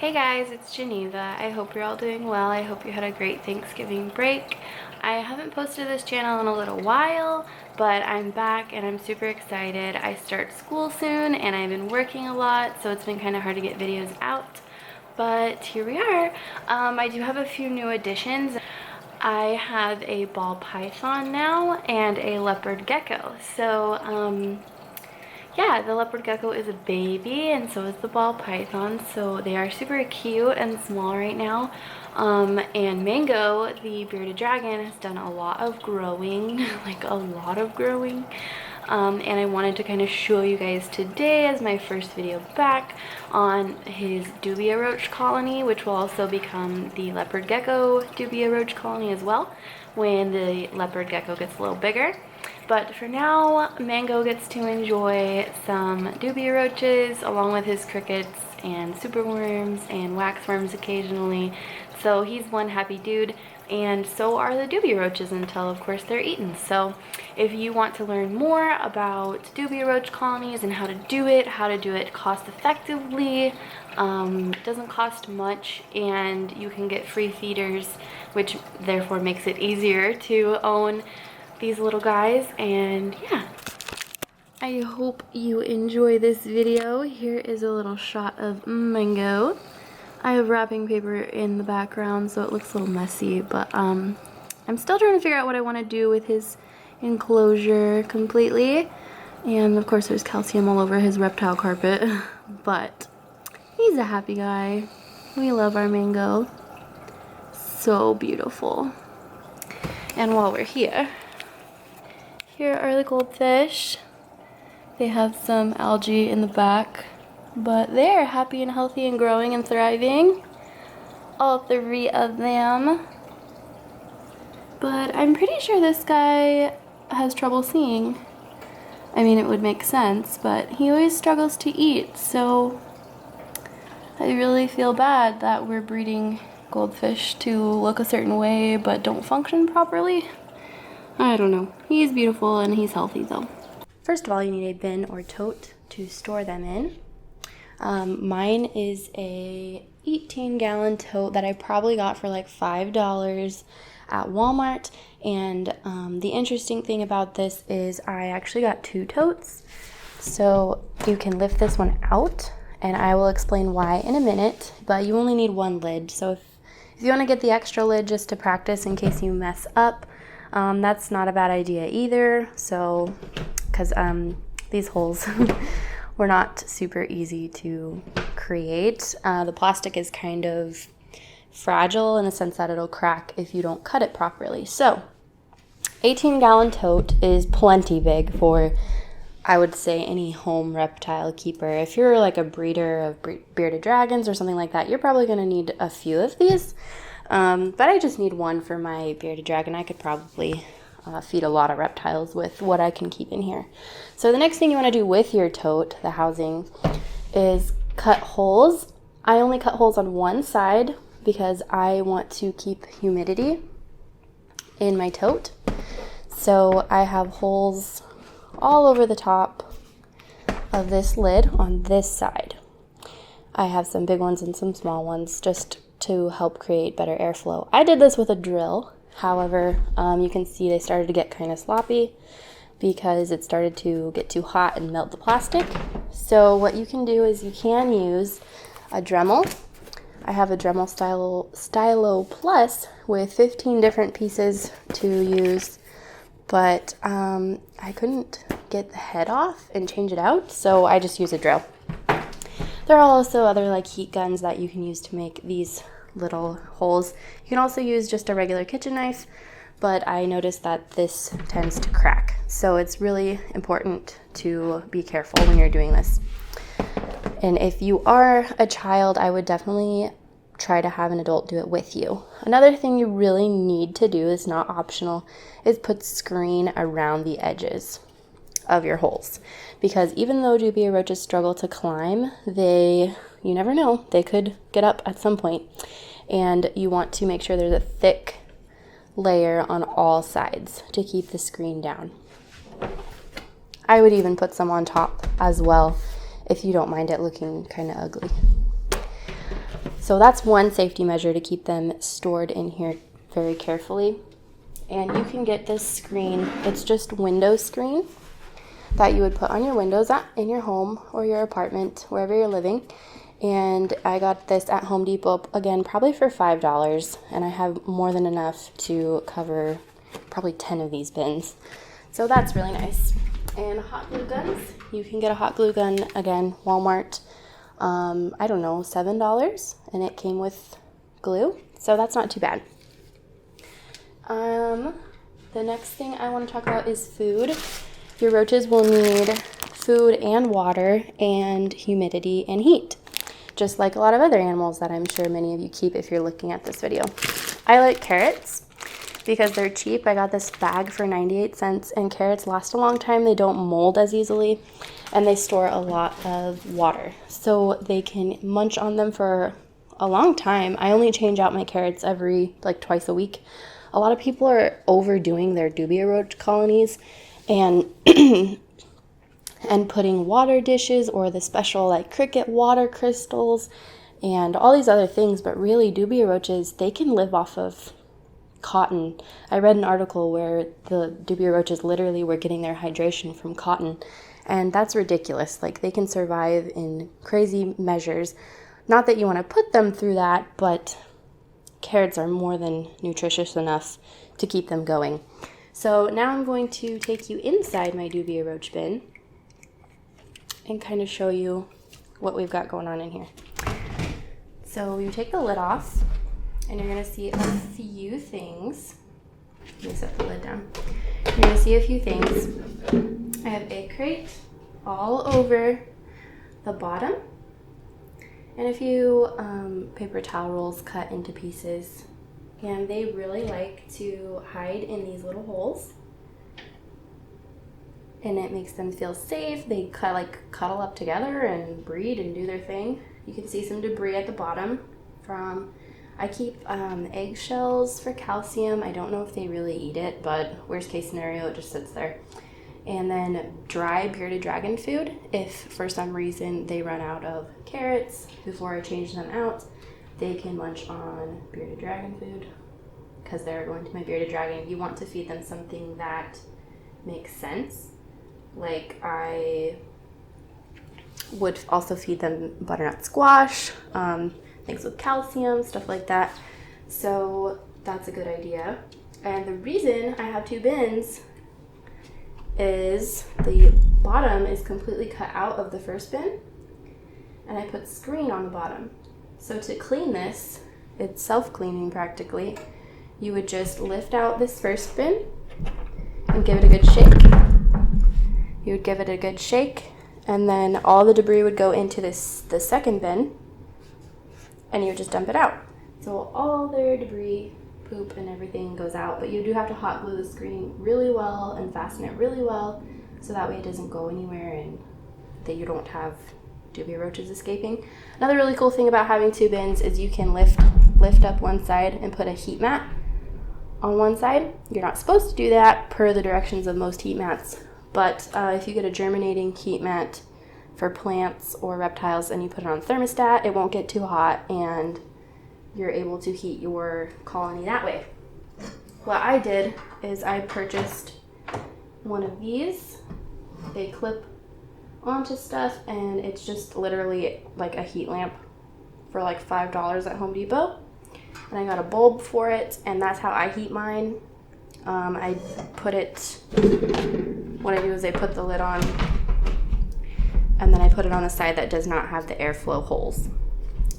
Hey guys, it's Geneva. I hope you're all doing well. I hope you had a great Thanksgiving break. I haven't posted this channel in a little while, but I'm back and I'm super excited. I start school soon and I've been working a lot, so it's been kind of hard to get videos out. But here we are. I do have a few new additions. I have a ball python now and a leopard gecko. So yeah, the leopard gecko is a baby and so is the ball python, so they are super cute and small right now. And Mango, the bearded dragon, has done a lot of growing, like a lot of growing. And I wanted to kind of show you guys today as my first video back on his Dubia Roach colony, which will also become the leopard gecko Dubia Roach colony as well when the leopard gecko gets a little bigger. But for now, Mango gets to enjoy some Dubia roaches along with his crickets and superworms and waxworms occasionally. So he's one happy dude, and so are the Dubia roaches until, of course, they're eaten. So if you want to learn more about Dubia roach colonies and how to do it cost effectively, it doesn't cost much, and you can get free feeders, which therefore makes it easier to own these little guys. And yeah, I hope you enjoy this video. Here is a little shot of Mango. I have wrapping paper in the background so it looks a little messy, but I'm still trying to figure out what I want to do with his enclosure completely. And of course there's calcium all over his reptile carpet, but he's a happy guy. We love our Mango. So beautiful. And while we're here are the goldfish. They have some algae in the back, but they're happy and healthy and growing and thriving. All 3 of them. But I'm pretty sure this guy has trouble seeing. I mean, it would make sense, but he always struggles to eat, so I really feel bad that we're breeding goldfish to look a certain way but don't function properly. I don't know. He's beautiful and he's healthy though. First of all, you need a bin or tote to store them in. Mine is a 18-gallon tote that I probably got for like $5 at Walmart. And the interesting thing about this is I actually got 2 totes. So you can lift this one out, and I will explain why in a minute, but you only need 1 lid. So if you want to get the extra lid just to practice in case you mess up, that's not a bad idea either. So, because these holes were not super easy to create. The plastic is kind of fragile in the sense that it'll crack if you don't cut it properly. So, 18-gallon tote is plenty big for, I would say, any home reptile keeper. If you're like a breeder of bearded dragons or something like that, you're probably going to need a few of these. But I just need 1 for my bearded dragon. I could probably feed a lot of reptiles with what I can keep in here. So the next thing you want to do with your tote, the housing, is cut holes. I only cut holes on one side because I want to keep humidity in my tote. So I have holes all over the top of this lid on this side. I have some big ones and some small ones just to help create better airflow. I did this with a drill. However, you can see they started to get kind of sloppy because it started to get too hot and melt the plastic. So what you can do is you can use a Dremel. I have a Dremel Stylo Plus with 15 different pieces to use, but I couldn't get the head off and change it out, so I just use a drill. There are also other like heat guns that you can use to make these little holes. You can also use just a regular kitchen knife, but I noticed that this tends to crack. So it's really important to be careful when you're doing this. And if you are a child, I would definitely try to have an adult do it with you. Another thing you really need to do, is not optional, is put screen around the edges of your holes. Because even though Dubia roaches struggle to climb, you never know, they could get up at some point. And you want to make sure there's a thick layer on all sides to keep the screen down. I would even put some on top as well if you don't mind it looking kind of ugly. So that's one safety measure to keep them stored in here very carefully. And you can get this screen. It's just window screen that you would put on your windows in your home or your apartment, wherever you're living. And I got this at Home Depot, again, probably for $5. And I have more than enough to cover probably 10 of these bins. So that's really nice. And hot glue guns. You can get a hot glue gun, again, Walmart. I don't know, $7. And it came with glue. So that's not too bad. The next thing I want to talk about is food. Your roaches will need food and water and humidity and heat, just like a lot of other animals that I'm sure many of you keep if you're looking at this video. I like carrots because they're cheap. I got this bag for 98 cents, and carrots last a long time. They don't mold as easily, and they store a lot of water, so they can munch on them for a long time. I only change out my carrots every, like, twice a week. A lot of people are overdoing their Dubia Roach colonies and and putting water dishes or the special like cricket water crystals and all these other things, but really Dubia roaches, they can live off of cotton. I read an article where the Dubia roaches literally were getting their hydration from cotton, and that's ridiculous. Like, they can survive in crazy measures. Not that you want to put them through that, but carrots are more than nutritious enough to keep them going. So now I'm going to take you inside my Dubia Roach bin and kind of show you what we've got going on in here. So you take the lid off, and you're going to see a few things. Let me set the lid down. You're going to see a few things. I have egg crate all over the bottom, and a few paper towel rolls cut into pieces. And they really like to hide in these little holes, and it makes them feel safe. They cuddle up together and breed and do their thing. You can see some debris at the bottom from, I keep eggshells for calcium. I don't know if they really eat it, but worst case scenario, it just sits there. And then dry bearded dragon food if for some reason they run out of carrots before I change them out. They can munch on bearded dragon food because they're going to my bearded dragon. You want to feed them something that makes sense. Like, I would also feed them butternut squash, things with calcium, stuff like that. So that's a good idea. And the reason I have two bins is the bottom is completely cut out of the first bin, and I put screen on the bottom. So to clean this, it's self-cleaning practically. You would just lift out this first bin and give it a good shake. You would give it a good shake, and then all the debris would go into the second bin, and you would just dump it out. So all their debris, poop, and everything goes out, but you do have to hot glue the screen really well and fasten it really well so that way it doesn't go anywhere and that you don't have Dubia roaches escaping. Another really cool thing about having two bins is you can lift up one side and put a heat mat on one side. You're not supposed to do that per the directions of most heat mats, but if you get a germinating heat mat for plants or reptiles and you put it on thermostat, it won't get too hot and you're able to heat your colony that way. What I did is I purchased one of these. They clip onto stuff, and it's just literally like a heat lamp for like $5 at Home Depot. And I got a bulb for it, and that's how I heat mine. I put it, what I do is I put the lid on, and then I put it on the side that does not have the airflow holes.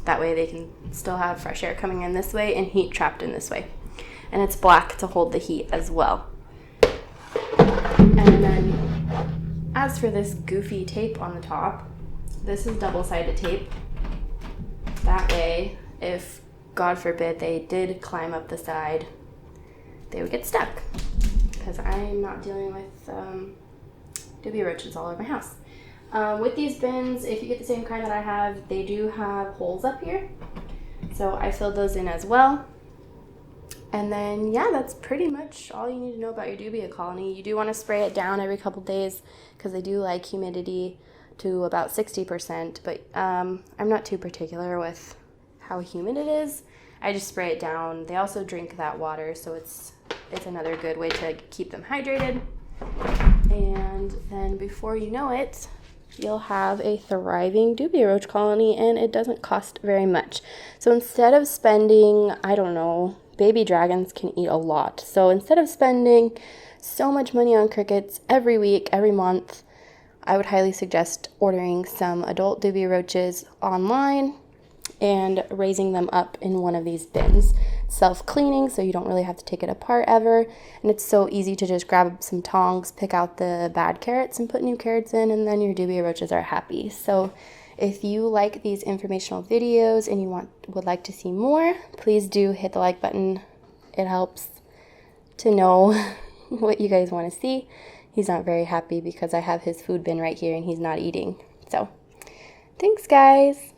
That way they can still have fresh air coming in this way and heat trapped in this way. And it's black to hold the heat as well. And then as for this goofy tape on the top, this is double-sided tape. That way, if God forbid they did climb up the side, they would get stuck. Because I'm not dealing with Dubia roaches all over my house. With these bins, if you get the same kind that I have, they do have holes up here. So I filled those in as well. And then, yeah, that's pretty much all you need to know about your Dubia colony. You do want to spray it down every couple days because they do like humidity to about 60%. But I'm not too particular with how humid it is, I just spray it down. They also drink that water, so it's another good way to keep them hydrated. And then before you know it, you'll have a thriving Dubia Roach colony, and it doesn't cost very much. So instead of spending, I don't know, baby dragons can eat a lot. So instead of spending so much money on crickets every week, every month, I would highly suggest ordering some adult Dubia Roaches online and raising them up in one of these bins. Self-cleaning, so you don't really have to take it apart ever, and it's so easy to just grab some tongs, pick out the bad carrots and put new carrots in, and then your Dubia Roaches are happy. So if you like these informational videos and you would like to see more, please do hit the like button. It helps to know what you guys want to see. He's not very happy because I have his food bin right here and he's not eating. So thanks, guys.